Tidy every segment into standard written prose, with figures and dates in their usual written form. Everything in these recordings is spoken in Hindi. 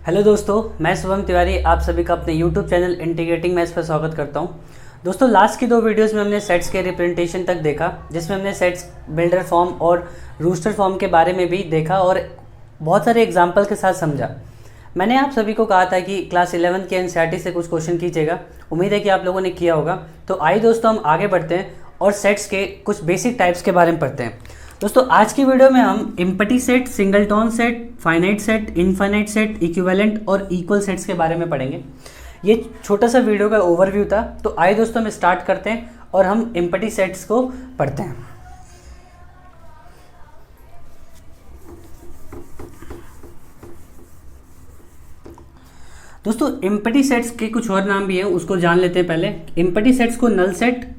हेलो दोस्तों, मैं शुभम तिवारी आप सभी का अपने यूट्यूब चैनल इंटीग्रेटिंग मैथ्स पर स्वागत करता हूं। दोस्तों, लास्ट की दो वीडियोस में हमने सेट्स के रिप्रेजेंटेशन तक देखा, जिसमें हमने सेट्स बिल्डर फॉर्म और रूस्टर फॉर्म के बारे में भी देखा और बहुत सारे एग्जाम्पल के साथ समझा। मैंने आप सभी को कहा था कि क्लास 11 के एनसीईआरटी से कुछ क्वेश्चन कीजिएगा। उम्मीद है कि आप लोगों ने किया होगा। तो आइए दोस्तों, हम आगे बढ़ते हैं और सेट्स के कुछ बेसिक टाइप्स के बारे में पढ़ते हैं। दोस्तों, आज की वीडियो में हम empty set, singleton set, finite set, infinite set, equivalent और इक्वल सेट्स के बारे में पढ़ेंगे। ये छोटा सा वीडियो का ओवरव्यू था। तो आइए दोस्तों, हम स्टार्ट करते हैं और हम एम्प्टी सेट्स को पढ़ते हैं। दोस्तों, एम्प्टी सेट्स के कुछ और नाम भी हैं, उसको जान लेते हैं पहले। एम्प्टी सेट्स को नल सेट,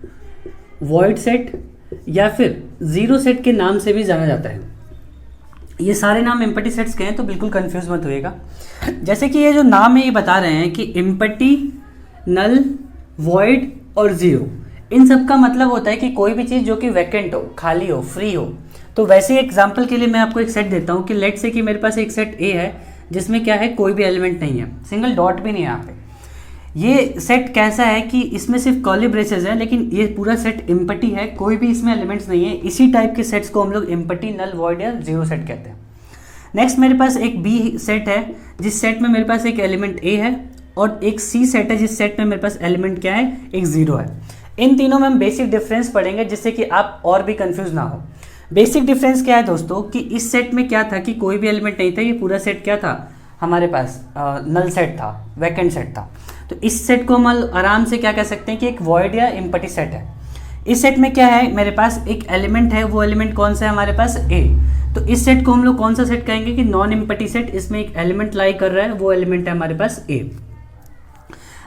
वॉइड सेट या फिर जीरो सेट के नाम से भी जाना जाता है। ये सारे नाम एम्प्टी सेट्स के हैं, तो बिल्कुल कंफ्यूज मत होइएगा। जैसे कि ये जो नाम है ये बता रहे हैं कि एम्प्टी, नल, वॉइड और जीरो, इन सब का मतलब होता है कि कोई भी चीज़ जो कि वैकेंट हो, खाली हो, फ्री हो। तो वैसे ही एग्जाम्पल के लिए मैं आपको एक सेट देता हूँ कि लेट से कि मेरे पास एक सेट ए है जिसमें क्या है, कोई भी एलिमेंट नहीं है, सिंगल डॉट भी नहीं है यहाँ पे। ये सेट कैसा है कि इसमें सिर्फ कर्ली ब्रेसेस है, लेकिन ये पूरा सेट एम्प्टी है, कोई भी इसमें एलिमेंट्स नहीं है। इसी टाइप के सेट्स को हम लोग एम्प्टी, नल, वॉइड या जीरो सेट कहते हैं। नेक्स्ट मेरे पास एक बी सेट है, जिस सेट में मेरे पास एक एलिमेंट ए है, और एक सी सेट है जिस सेट में मेरे पास एलिमेंट क्या है, एक जीरो है। इन तीनों में हम बेसिक डिफरेंस पढ़ेंगे, जिससे कि आप और भी कंफ्यूज ना हो। बेसिक डिफरेंस क्या है दोस्तों, कि इस सेट में क्या था कि कोई भी एलिमेंट नहीं था। ये पूरा सेट क्या था हमारे पास, नल सेट था, वैकेंट सेट था। तो इस सेट को हम आराम से क्या कह सकते हैं कि एक वॉइड या एम्प्टी सेट है। इस सेट में क्या है, मेरे पास एक एलिमेंट है, वो एलिमेंट कौन सा है हमारे पास, ए। तो इस सेट को हम लोग कौन सा सेट कहेंगे कि नॉन एम्प्टी सेट। इसमें एक एलिमेंट लाई कर रहा है, वो एलिमेंट है हमारे पास ए।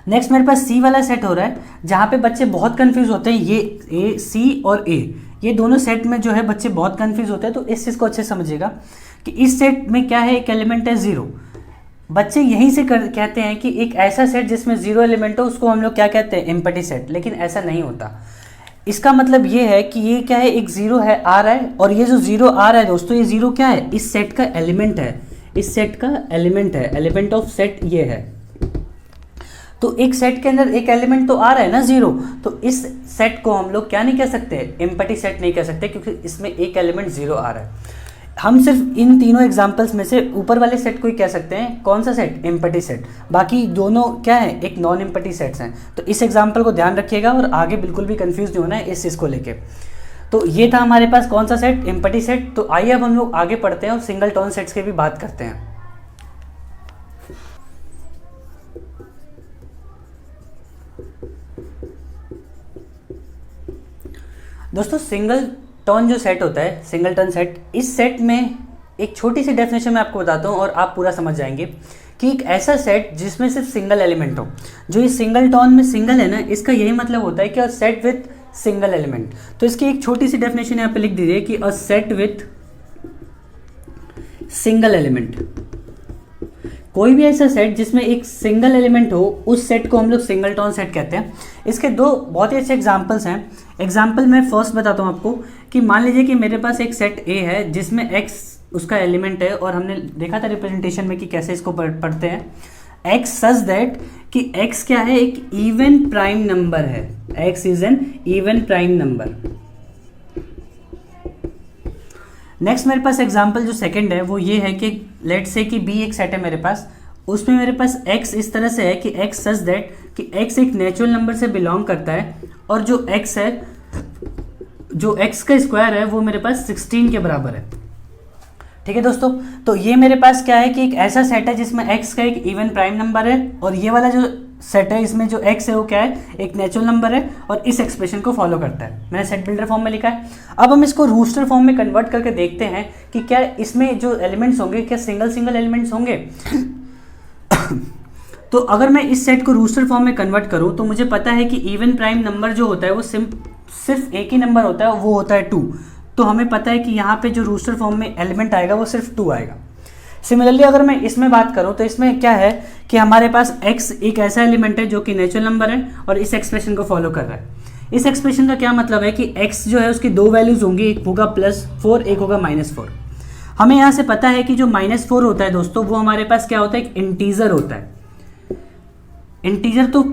नेक्स्ट मेरे पास सी वाला सेट हो रहा है, जहाँ पे बच्चे बहुत कंफ्यूज होते हैं। ये ए, सी और ए, ये दोनों सेट में जो है बच्चे बहुत कंफ्यूज होते हैं। तो इस चीज़ को अच्छे समझिएगा कि इस सेट में क्या है, एक एलिमेंट है जीरो। बच्चे यहीं से कहते हैं कि एक ऐसा सेट जिसमें जीरो एलिमेंट हो, उसको हम लोग क्या कहते हैं, एम्प्टी सेट। लेकिन ऐसा नहीं होता। इसका मतलब ये है कि ये क्या है, एक जीरो है, आ रहा है, और ये जो जीरो आ रहा है दोस्तों, ये जीरो क्या है, इस सेट का एलिमेंट है। इस सेट का एलिमेंट है, एलिमेंट ऑफ सेट ये है। तो एक सेट के अंदर एक एलिमेंट तो आ रहा है ना, जीरो। तो इस सेट को हम लोग क्या नहीं कह सकते, एम्प्टी सेट नहीं कह सकते, क्योंकि इसमें एक एलिमेंट जीरो आ रहा है। हम सिर्फ इन तीनों एग्जाम्पल्स में से ऊपर वाले सेट को ही कह सकते हैं, कौन सा सेट, एम्प्टी सेट। बाकी दोनों क्या है, एक नॉन एम्प्टी सेट्स हैं। तो इस एग्जाम्पल को ध्यान रखिएगा और आगे बिल्कुल भी कंफ्यूज नहीं होना है इस चीज़ को लेके। तो ये था हमारे पास कौन सा सेट, एम्प्टी सेट। तो आइए अब हम लोग आगे पढ़ते हैं और सिंगलटन सेट्स की भी बात करते हैं। दोस्तों, सिंगलटन जो सेट होता है, सिंगलटन सेट, इस सेट में एक छोटी सी डेफिनेशन मैं आपको बताता हूँ और आप पूरा समझ जाएंगे कि एक ऐसा सेट जिसमें सिर्फ सिंगल एलिमेंट हो। जो ये सिंगलटन में सिंगल है ना, इसका यही मतलब होता है कि a set with single element. तो इसकी एक छोटी सी डेफिनेशन यहाँ पे लिख दीजिए कि a set with single element. कोई भी ऐसा सेट जिसमें एक सिंगल एलिमेंट हो, उस सेट को हम लोग सिंगलटन सेट कहते हैं। इसके दो बहुत ही अच्छे एग्जांपल्स हैं। एग्जांपल मैं फर्स्ट बताता हूँ आपको कि मान लीजिए कि मेरे पास एक सेट ए है जिसमें x उसका एलिमेंट है, और हमने देखा था रिप्रेजेंटेशन में कि कैसे इसको पढ़ते हैं। x सच दैट कि x क्या है, एक इवन प्राइम नंबर है। x is an even prime number. Next मेरे पास एग्जांपल जो सेकंड है वो ये है कि लेट से कि b एक सेट है मेरे पास, उसमें मेरे पास x इस तरह से है कि x सच दैट कि x एक नेचुरल नंबर से बिलोंग करता है, और जो x है, जो x का स्क्वायर है, वो मेरे पास 16 के बराबर है। ठीक है दोस्तों, तो ये मेरे पास क्या है कि एक ऐसा सेट है जिसमें x का एक इवन प्राइम नंबर है, और ये वाला जो सेट है इसमें जो x है वो क्या है, एक नेचुरल नंबर है, और इस एक्सप्रेशन को फॉलो करता है। मैंने सेट बिल्डर फॉर्म में लिखा है। अब हम इसको रूस्टर फॉर्म में कन्वर्ट करके देखते हैं कि क्या इसमें जो एलिमेंट्स होंगे, क्या सिंगल सिंगल एलिमेंट्स होंगे। तो अगर मैं इस सेट को रूस्टर फॉर्म में कन्वर्ट करूं, तो मुझे पता है कि इवन प्राइम नंबर जो होता है वो सिर्फ एक ही नंबर होता है, वो होता है 2। तो हमें पता है कि यहाँ पे जो रूस्टर फॉर्म में एलिमेंट आएगा वो सिर्फ 2 आएगा। सिमिलरली अगर मैं इसमें बात करूं, तो इसमें क्या है कि हमारे पास x एक ऐसा एलिमेंट है जो कि नेचुरल नंबर है, और इस एक्सप्रेशन को फॉलो कर रहा है। इस एक्सप्रेशन का क्या मतलब है कि x जो है उसकी दो वैल्यूज होंगी, एक होगा +4, एक होगा -4। हमें यहाँ से पता है कि जो -4 होता है दोस्तों, वो हमारे पास क्या होता है, एक इंटीजर होता है। इंटीजर तो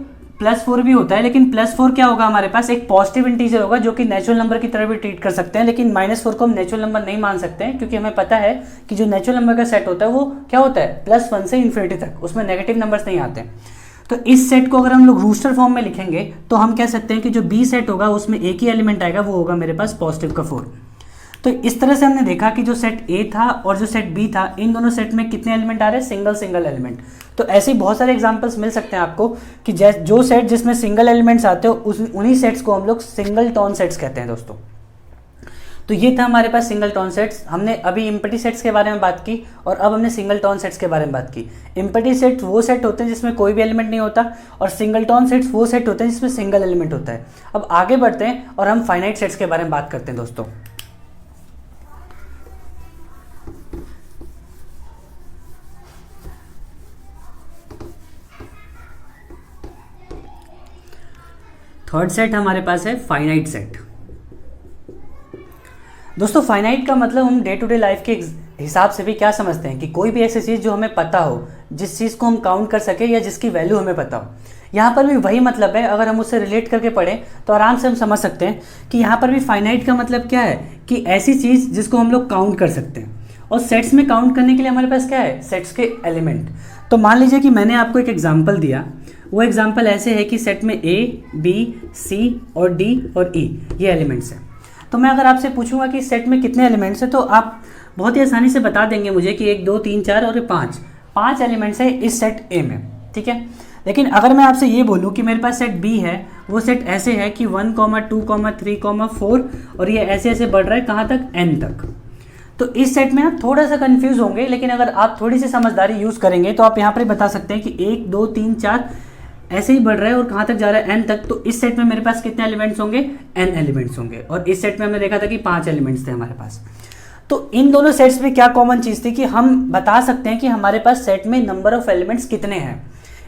+4 भी होता है, लेकिन +4 क्या होगा हमारे पास, एक पॉजिटिव इंटीजर होगा जो कि नेचुरल नंबर की तरह भी ट्रीट कर सकते हैं, लेकिन -4 को हम नेचुरल नंबर नहीं मान सकते हैं, क्योंकि हमें पता है कि जो नेचुरल नंबर का सेट होता है वो क्या होता है, +1 से इन्फिनिटी तक, उसमें नेगेटिव नंबर्स नहीं आते हैं। तो इस सेट को अगर हम लोग रूस्टर फॉर्म में लिखेंगे तो हम कह सकते हैं कि जो बी सेट होगा उसमें एक ही एलिमेंट आएगा, वो होगा मेरे पास पॉजिटिव का 4। तो इस तरह से हमने देखा कि जो सेट ए था और जो सेट बी था, इन दोनों सेट में कितने एलिमेंट आ रहे हैं, सिंगल सिंगल एलिमेंट। तो ऐसे ही बहुत सारे एग्जांपल्स मिल सकते हैं आपको कि जो सेट जिसमें सिंगल एलिमेंट्स आते हो उन्हीं सेट्स को हम लोग सिंगल टोन सेट्स कहते हैं दोस्तों। तो ये था हमारे पास सिंगल टोन सेट्स। हमने अभी इम्पटी सेट्स के बारे में बात की और अब हमने सिंगल टोन सेट्स के बारे में बात की। इम्पटी सेट्स वो सेट होते हैं जिसमें कोई भी एलिमेंट नहीं होता, और सिंगल टोन सेट्स वो सेट होते हैं जिसमें सिंगल एलिमेंट होता है। अब आगे बढ़ते हैं और हम फाइनाइट सेट्स के बारे में बात करते हैं दोस्तों। थर्ड सेट हमारे पास है फाइनाइट सेट। दोस्तों फाइनाइट का मतलब हम डे टू डे लाइफ के हिसाब से भी क्या समझते हैं कि कोई भी ऐसी चीज़ जो हमें पता हो, जिस चीज़ को हम काउंट कर सके या जिसकी वैल्यू हमें पता हो। यहाँ पर भी वही मतलब है, अगर हम उससे रिलेट करके पढ़ें तो आराम से हम समझ सकते हैं कि यहाँ पर भी फाइनाइट का मतलब क्या है कि ऐसी चीज़ जिसको हम लोग काउंट कर सकते हैं। और सेट्स में काउंट करने के लिए हमारे पास क्या है, सेट्स के एलिमेंट। तो मान लीजिए कि मैंने आपको एक एग्जाम्पल दिया, वो एग्जाम्पल ऐसे है कि सेट में ए, बी, सी और डी और ई ये एलिमेंट्स हैं। तो मैं अगर आपसे पूछूंगा कि सेट में कितने एलिमेंट्स हैं, तो आप बहुत ही आसानी से बता देंगे मुझे कि 1 2 3 4 और 5 एलिमेंट्स हैं इस सेट ए में, ठीक है। लेकिन अगर मैं आपसे ये बोलूँ कि मेरे पास सेट बी है, वो सेट ऐसे है कि 1, 2, 3, 4 और ये ऐसे ऐसे बढ़ रहा है कहाँ तक, n तक। तो इस सेट में आप थोड़ा सा कंफ्यूज होंगे, लेकिन अगर आप थोड़ी सी समझदारी यूज़ करेंगे तो आप यहाँ पर बता सकते हैं कि 1 2 3 4 ऐसे ही बढ़ रहा है और कहाँ तक जा रहा है, n तक। तो इस सेट में मेरे पास कितने एलिमेंट्स होंगे, n एलिमेंट्स होंगे। और इस सेट में हमने देखा था कि 5 एलिमेंट्स थे हमारे पास। तो इन दोनों सेट्स में क्या कॉमन चीज़ थी कि हम बता सकते हैं कि हमारे पास सेट में नंबर ऑफ एलिमेंट्स कितने हैं।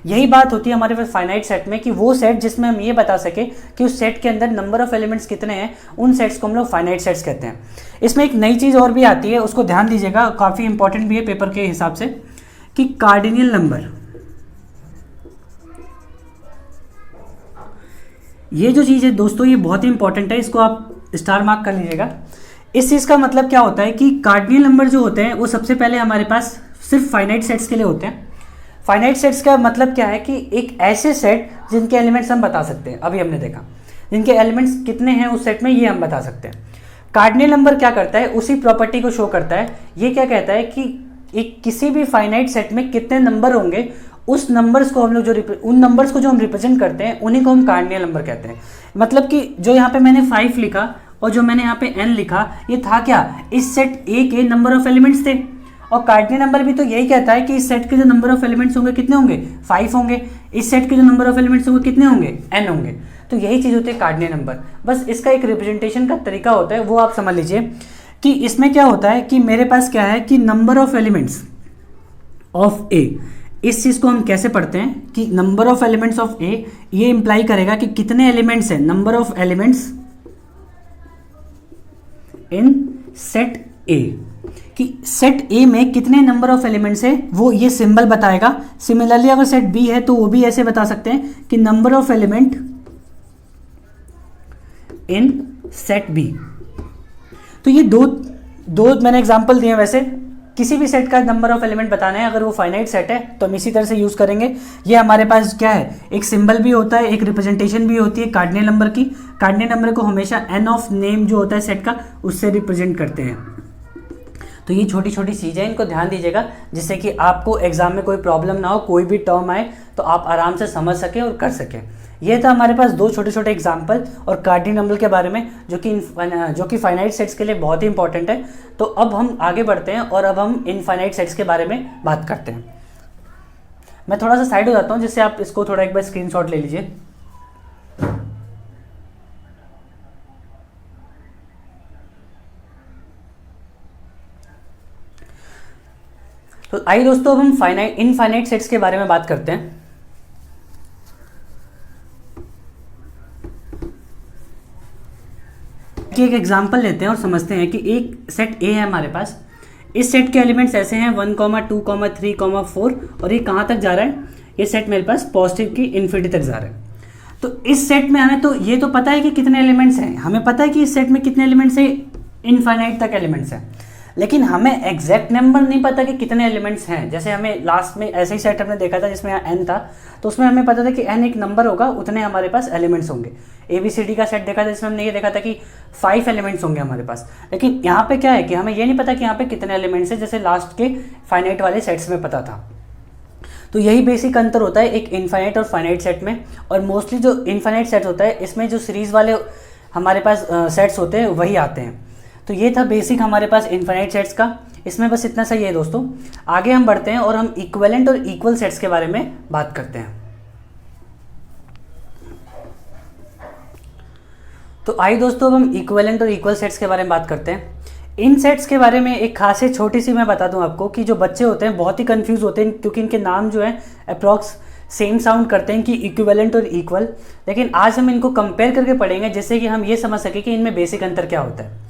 यही बात होती है हमारे पास फाइनाइट सेट में कि वो सेट जिसमें हम ये बता सके कि उस सेट के अंदर नंबर ऑफ एलिमेंट्स कितने हैं, उन सेट्स को हम लोग फाइनाइट सेट्स कहते हैं। इसमें एक नई चीज़ और भी आती है, उसको ध्यान दीजिएगा, काफ़ी इंपॉर्टेंट भी है पेपर के हिसाब से, कि कार्डिनल नंबर। ये जो चीज़ है दोस्तों ये बहुत ही इंपॉर्टेंट है, इसको आप स्टार मार्क कर लीजिएगा। इस चीज़ का मतलब क्या होता है कि कार्डिनल नंबर जो होते हैं वो सबसे पहले हमारे पास सिर्फ फाइनाइट सेट्स के लिए होते हैं। फाइनाइट सेट्स का मतलब क्या है कि एक ऐसे सेट जिनके एलिमेंट्स हम बता सकते हैं, अभी हमने देखा जिनके एलिमेंट्स कितने हैं उस सेट में, ये हम बता सकते हैं। कार्डिनल नंबर क्या करता है, उसी प्रॉपर्टी को शो करता है। ये क्या कहता है कि एक किसी भी फाइनाइट सेट में कितने नंबर होंगे, उस नंबर्स को हम लोग उन नंबर्स को जो हम रिप्रेजेंट करते हैं उन्हीं को हम कार्डिनल नंबर कहते हैं। मतलब कि जो यहाँ पे मैंने 5 लिखा और जो मैंने यहाँ पे n लिखा, ये था क्या, इस सेट ए के नंबर ऑफ एलिमेंट्स थे। और कार्डिनल नंबर भी तो यही कहता है कि इस सेट के जो नंबर ऑफ एलिमेंट्स होंगे कितने होंगे, 5 होंगे। इस सेट के जो नंबर ऑफ एलिमेंट्स होंगे कितने होंगे, n होंगे। तो यही चीज़ होती है कार्डिनल नंबर। बस इसका एक रिप्रेजेंटेशन का तरीका होता है, वो आप समझ लीजिए कि इसमें क्या होता है कि मेरे पास क्या है कि नंबर ऑफ एलिमेंट्स ऑफ ए, इस चीज़ को हम कैसे पढ़ते हैं कि नंबर ऑफ एलिमेंट्स ऑफ ए, ये इंप्लाई करेगा कि कितने एलिमेंट्स हैं, number of elements in set ए, कि सेट ए में कितने नंबर ऑफ एलिमेंट्स है वो ये सिंबल बताएगा। सिमिलरली अगर सेट बी है तो वो भी ऐसे बता सकते हैं कि number of element in set B. तो ये दो मैंने एग्जांपल दिए। वैसे किसी भी सेट का नंबर ऑफ एलिमेंट बताना है, अगर वो फाइनाइट सेट है तो हम इसी तरह से यूज़ करेंगे। ये हमारे पास क्या है, एक सिंबल भी होता है, एक रिप्रेजेंटेशन भी होती है कार्डिनल नंबर की। कार्डिनल नंबर को हमेशा n ऑफ नेम जो होता है सेट का, उससे रिप्रेजेंट करते हैं। तो ये छोटी छोटी चीज़ें, इनको ध्यान दीजिएगा जिससे कि आपको एग्जाम में कोई प्रॉब्लम ना हो, कोई भी टर्म आए तो आप आराम से समझ सकें और कर सकें। ये था हमारे पास 2 छोटे छोटे एग्जाम्पल और कार्डिनल नंबर के बारे में, जो कि फाइनाइट सेट्स के लिए बहुत ही इंपॉर्टेंट है। तो अब हम आगे बढ़ते हैं और अब हम इनफाइनाइट सेट्स के बारे में बात करते हैं। मैं थोड़ा सा साइड हो जाता हूँ जिससे आप इसको थोड़ा एक बार स्क्रीनशॉट ले लीजिए। तो आइए दोस्तों अब हम इनफाइनाइट सेट्स के बारे में बात करते हैं। कि एक एग्जांपल लेते हैं और समझते हैं कि एक सेट ए है हमारे पास। इस सेट के एलिमेंट्स ऐसे हैं 1, 2, 3, 4 और ये कहाँ तक जा रहा है, ये सेट मेरे पास पॉजिटिव की इन्फिनिटी तक जा रहा है। तो इस सेट में हमें तो ये तो पता है कि कितने एलिमेंट्स हैं, हमें पता है कि इस सेट में कितने एलिमेंट्स हैं, इनफाइनाइट तक एलिमेंट्स हैं, लेकिन हमें एग्जैक्ट नंबर नहीं पता कि कितने एलिमेंट्स हैं। जैसे हमें लास्ट में ऐसे ही सेट हमने देखा था जिसमें n था, तो उसमें हमें पता था कि n एक नंबर होगा, उतने हमारे पास एलिमेंट्स होंगे। ABCD का सेट देखा था जिसमें हमने ये देखा था कि 5 एलिमेंट्स होंगे हमारे पास, लेकिन यहाँ पे क्या है कि हमें ये नहीं पता कि यहाँ पे कितने एलिमेंट्स हैं, जैसे लास्ट के फाइनाइट वाले सेट्स में पता था। तो यही बेसिक अंतर होता है एक इनफाइनाइट और फाइनाइट सेट में। और मोस्टली जो इनफाइनाइट सेट होता है इसमें जो सीरीज़ वाले हमारे पास सेट्स होते हैं वही आते हैं। तो ये था बेसिक हमारे पास इनफाइनाइट सेट्स का। इसमें बस इतना सही है दोस्तों। आगे हम बढ़ते हैं और हम इक्विवेलेंट और इक्वल सेट्स के बारे में बात करते हैं। तो आइए दोस्तों अब हम इक्विवेलेंट और इक्वल सेट्स के बारे में बात करते हैं। इन सेट्स के बारे में एक खास छोटी सी मैं बता दूं आपको कि जो बच्चे होते हैं बहुत ही कंफ्यूज होते हैं, क्योंकि इनके नाम जो है अप्रॉक्स सेम साउंड करते हैं कि इक्विवेलेंट और इक्वल, लेकिन आज हम इनको कंपेयर करके पढ़ेंगे जिससे कि हम ये समझ सकें कि इनमें बेसिक अंतर क्या होता है।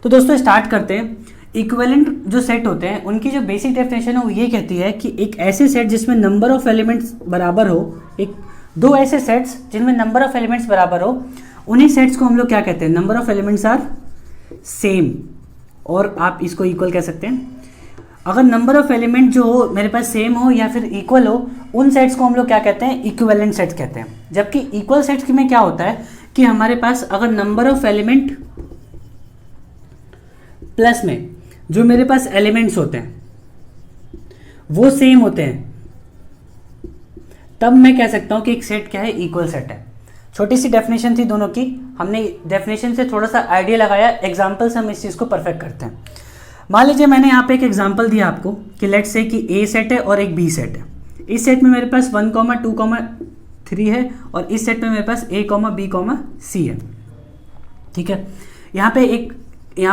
तो दोस्तों स्टार्ट करते हैं। इक्विवेलेंट जो सेट होते हैं उनकी जो बेसिक डेफिनेशन है वो ये कहती है कि एक ऐसे सेट जिसमें नंबर ऑफ एलिमेंट्स बराबर हो, एक दो ऐसे सेट्स जिनमें नंबर ऑफ एलिमेंट्स बराबर हो, उन्हीं सेट्स को हम लोग क्या कहते हैं, number of elements are same, और आप इसको इक्वल कह सकते हैं। अगर नंबर ऑफ एलिमेंट जो हो मेरे पास सेम हो या फिर इक्वल हो, उन सेट्स को हम लोग क्या कहते हैं, इक्विवेलेंट सेट्स कहते हैं। जबकि इक्वल सेट्स में क्या होता है कि हमारे पास अगर नंबर ऑफ एलिमेंट प्लस में जो मेरे पास एलिमेंट्स होते हैं वो सेम होते हैं, तब मैं कह सकता हूं कि एक सेट क्या है, इक्वल सेट है। छोटी सी डेफिनेशन थी दोनों की, हमने डेफिनेशन से थोड़ा सा आइडिया लगाया, एग्जाम्पल से हम इस चीज़ को परफेक्ट करते हैं। मान लीजिए मैंने यहाँ पे एक एग्जाम्पल दिया आपको कि लेट्स से कि ए सेट है और एक बी सेट है। इस सेट में मेरे पास 1, 2, 3 है और इस सेट में मेरे पास A, B, C है। ठीक है, यहाँ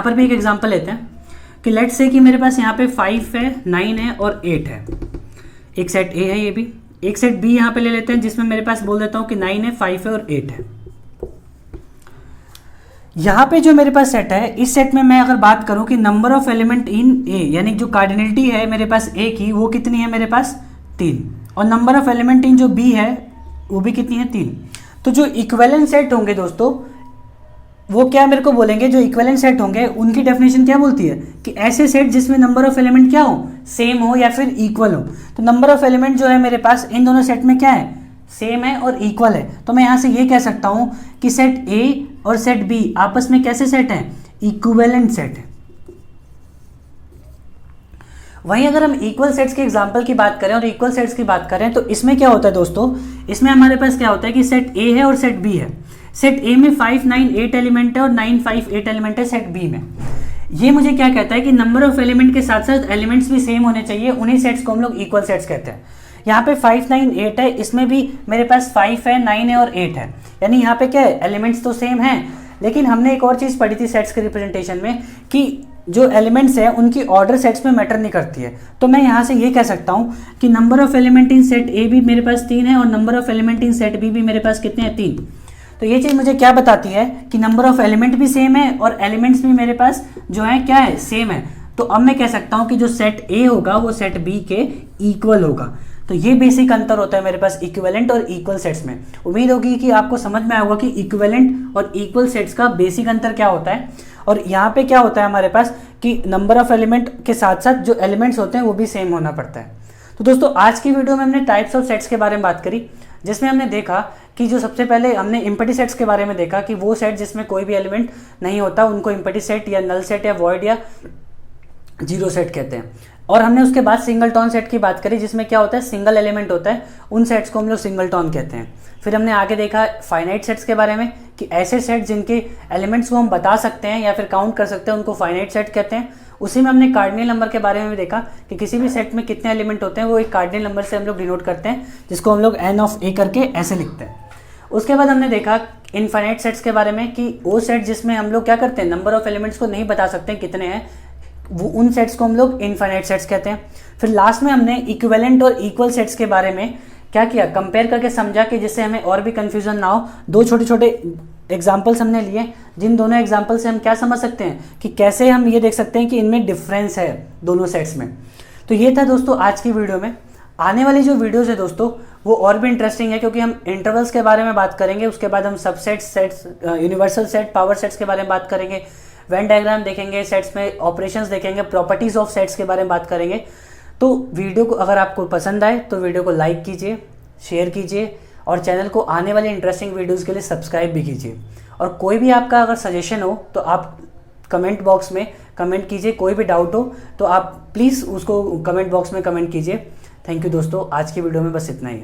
पर भी एक एग्जाम्पल लेते हैं कि लेट्स से कि मेरे पास यहाँ पे 5 है, 9 है और 8 है। एक सेट A है ये भी, एक सेट B यहाँ पे ले लेते हैं जिसमें मेरे पास बोल देता हूँ कि 9 है, 5 है और 8 है। यहाँ पे जो मेरे पास सेट है, इस सेट में मैं अगर बात करूँ कि number of element in A, यानी जो कार्डिनलिटी है मेरे पास A की, वो कितनी है मेरे पास 3, और नंबर ऑफ एलिमेंट इन जो B है वो भी कितनी है 3। तो जो इक्विवेलेंट सेट होंगे दोस्तों वो क्या मेरे को बोलेंगे, जो इक्विवेलेंट सेट होंगे उनकी डेफिनेशन क्या बोलती है कि ऐसे सेट जिसमें नंबर ऑफ एलिमेंट क्या हो, सेम हो या फिर इक्वल हो। तो नंबर ऑफ एलिमेंट जो है मेरे पास इन दोनों सेट में क्या है, सेम है और इक्वल है। तो मैं यहाँ से ये कह सकता हूँ कि सेट A और सेट B आपस में कैसे सेट हैं, इक्विवेलेंट सेट है। वहीं अगर हम इक्वल सेट्स के एग्जांपल की बात करें और इक्वल सेट्स की बात करें तो इसमें क्या होता है दोस्तों, इसमें हमारे पास क्या होता है कि सेट A है और सेट B है। सेट A में 5, 9, 8 एलिमेंट है और 9, 5, 8 एलिमेंट है सेट B में। ये मुझे क्या कहता है कि नंबर ऑफ एलिमेंट के साथ साथ एलिमेंट्स भी सेम होने चाहिए, उन्हीं सेट्स को हम लोग इक्वल सेट्स कहते हैं। यहाँ पे 5, 9, 8 है, इसमें भी मेरे पास 5 है, 9 है और 8 है, यानी यहाँ पे क्या है, एलिमेंट्स तो सेम हैं, लेकिन हमने एक और चीज़ पढ़ी थी सेट्स के रिप्रेजेंटेशन में कि जो एलिमेंट्स हैं उनकी ऑर्डर सेट्स में मैटर नहीं करती है। तो मैं यहाँ से ये कह सकता हूँ कि number of element in set A भी मेरे पास 3 है और number of element in set B भी मेरे पास कितने हैं, 3। तो ये चीज़ मुझे क्या बताती है कि नंबर ऑफ एलिमेंट भी सेम है और एलिमेंट्स भी मेरे पास जो है क्या है, सेम है। तो अब मैं कह सकता हूँ कि जो सेट A होगा वो सेट B के इक्वल होगा। तो ये बेसिक अंतर होता है मेरे पास इक्विवेलेंट और इक्वल सेट्स में। उम्मीद होगी कि आपको समझ में आया होगा कि इक्विवेलेंट और इक्वल सेट्स का बेसिक अंतर क्या होता है। और यहाँ पे क्या होता है हमारे पास कि नंबर ऑफ एलिमेंट के साथ साथ जो एलिमेंट्स होते हैं वो भी सेम होना पड़ता है। तो दोस्तों आज की वीडियो में हमने टाइप्स ऑफ सेट्स के बारे में बात करी, जिसमें हमने देखा कि जो सबसे पहले हमने एम्प्टी सेट्स के बारे में देखा कि वो सेट जिसमें कोई भी एलिमेंट नहीं होता उनको एम्प्टी सेट या नल सेट या वॉइड या जीरो सेट कहते हैं। और हमने उसके बाद सिंगलटॉन सेट की बात करी जिसमें क्या होता है, सिंगल एलिमेंट होता है, उन सेट्स को हम लोग सिंगलटॉन कहते हैं। फिर हमने आगे देखा फाइनाइट सेट्स के बारे में कि ऐसे सेट जिनके एलिमेंट्स को हम बता सकते हैं या फिर काउंट कर सकते हैं उनको फाइनाइट सेट कहते हैं। उसी में हमने कार्डिनल नंबर के बारे में भी देखा कि किसी भी सेट में कितने एलिमेंट होते हैं वो एक कार्डिनल नंबर से हम लोग डिनोट करते हैं, जिसको हम लोग n ऑफ a करके ऐसे लिखते हैं। उसके बाद हमने देखा इनफाइनाइट सेट्स के बारे में कि वो सेट जिसमें हम लोग क्या करते हैं, नंबर ऑफ एलिमेंट्स को नहीं बता सकते कितने हैं, वो उन सेट्स को हम लोग इनफाइनाइट सेट्स कहते हैं। फिर लास्ट में हमने इक्विवेलेंट और इक्वल सेट्स के बारे में क्या किया, कंपेयर करके समझा कि जिससे हमें और भी कंफ्यूजन ना हो। दो छोटे छोटे एग्जाम्पल्स हमने लिए, जिन दोनों एग्जाम्पल से हम क्या समझ सकते हैं कि कैसे हम ये देख सकते हैं कि इनमें डिफरेंस है दोनों सेट्स में। तो ये था दोस्तों आज की वीडियो में। आने वाली जो वीडियोस है दोस्तों वो और भी इंटरेस्टिंग है, क्योंकि हम इंटरवल्स के बारे में बात करेंगे, उसके बाद हम subsets, sets, universal set, power sets के बारे में बात करेंगे, वेन डायग्राम देखेंगे, सेट्स में ऑपरेशंस देखेंगे, प्रॉपर्टीज ऑफ सेट्स के बारे में बात करेंगे। तो वीडियो को अगर आपको पसंद आए तो वीडियो को लाइक कीजिए, शेयर कीजिए और चैनल को आने वाले इंटरेस्टिंग वीडियोज़ के लिए सब्सक्राइब भी कीजिए। और कोई भी आपका अगर सजेशन हो तो आप कमेंट बॉक्स में कमेंट कीजिए, कोई भी डाउट हो तो आप प्लीज़ उसको कमेंट बॉक्स में कमेंट कीजिए। थैंक यू दोस्तों, आज की वीडियो में बस इतना ही।